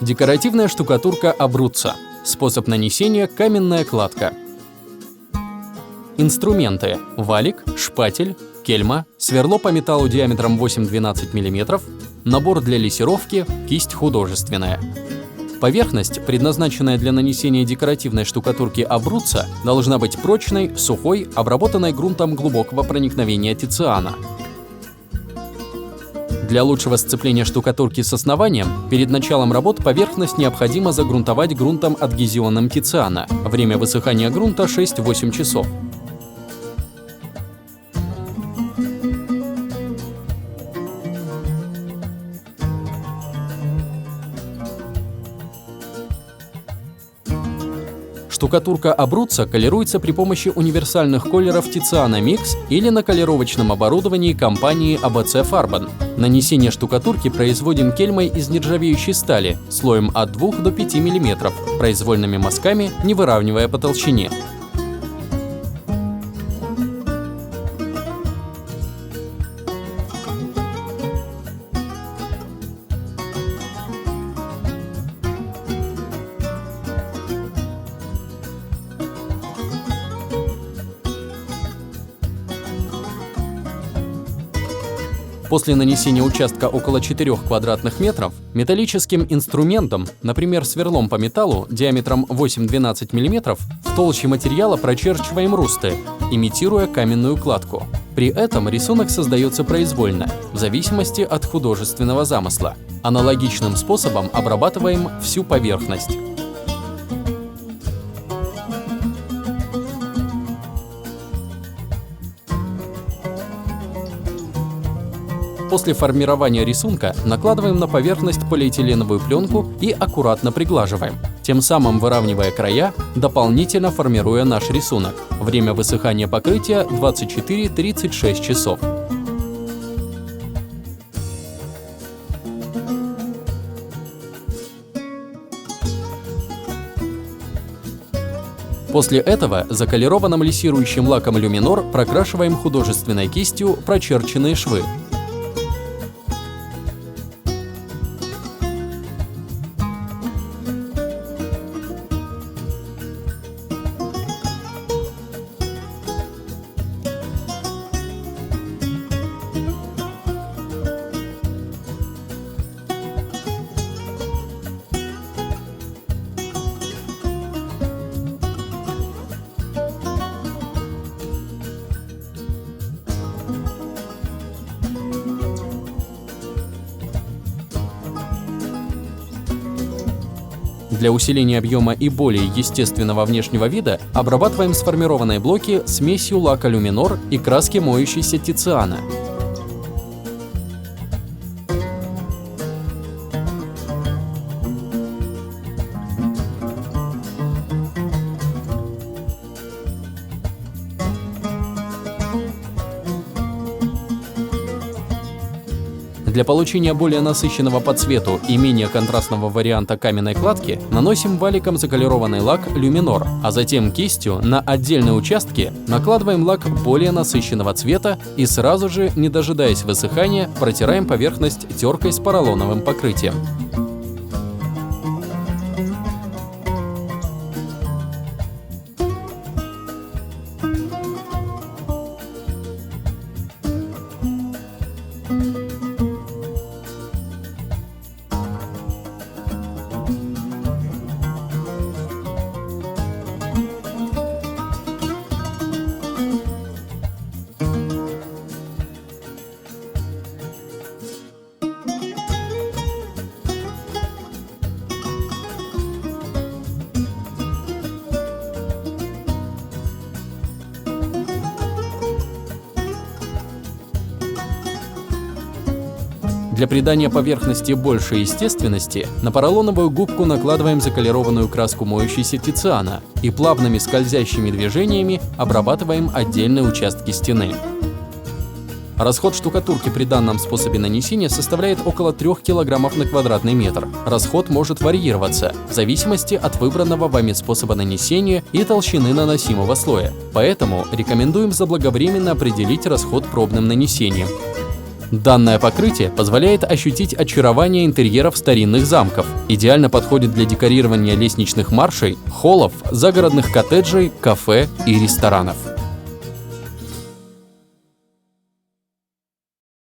Декоративная штукатурка Абруццо. Способ нанесения – каменная кладка. Инструменты: валик, шпатель, кельма, сверло по металлу диаметром 8-12 мм, набор для лессировки, кисть художественная. Поверхность, предназначенная для нанесения декоративной штукатурки Абруццо, должна быть прочной, сухой, обработанной грунтом глубокого проникновения тициана. Для лучшего сцепления штукатурки с основанием перед началом работ поверхность необходимо загрунтовать грунтом адгезионным тициана. Время высыхания грунта 6-8 часов. Штукатурка Абруццо колируется при помощи универсальных колеров Tiziana Mix или на колировочном оборудовании компании ABC Farben. Нанесение штукатурки производим кельмой из нержавеющей стали слоем от 2 до 5 мм, произвольными мазками, не выравнивая по толщине. После нанесения участка около 4 квадратных метров металлическим инструментом, например, сверлом по металлу диаметром 8-12 мм, в толще материала прочерчиваем русты, имитируя каменную кладку. При этом рисунок создается произвольно, в зависимости от художественного замысла. Аналогичным способом обрабатываем всю поверхность. После формирования рисунка накладываем на поверхность полиэтиленовую пленку и аккуратно приглаживаем, тем самым выравнивая края, дополнительно формируя наш рисунок. Время высыхания покрытия 24-36 часов. После этого заколированным лессирующим лаком люминор прокрашиваем художественной кистью прочерченные швы. Для усиления объема и более естественного внешнего вида обрабатываем сформированные блоки смесью лака люминор и краски моющейся тициана. Для получения более насыщенного по цвету и менее контрастного варианта каменной кладки наносим валиком заколированный лак люминор, а затем кистью на отдельные участки накладываем лак более насыщенного цвета и сразу же, не дожидаясь высыхания, протираем поверхность теркой с поролоновым покрытием. Для придания поверхности большей естественности на поролоновую губку накладываем заколированную краску моющейся тициана и плавными скользящими движениями обрабатываем отдельные участки стены. Расход штукатурки при данном способе нанесения составляет около 3 кг на квадратный метр. Расход может варьироваться в зависимости от выбранного вами способа нанесения и толщины наносимого слоя. Поэтому рекомендуем заблаговременно определить расход пробным нанесением. Данное покрытие позволяет ощутить очарование интерьеров старинных замков. Идеально подходит для декорирования лестничных маршей, холлов, загородных коттеджей, кафе и ресторанов.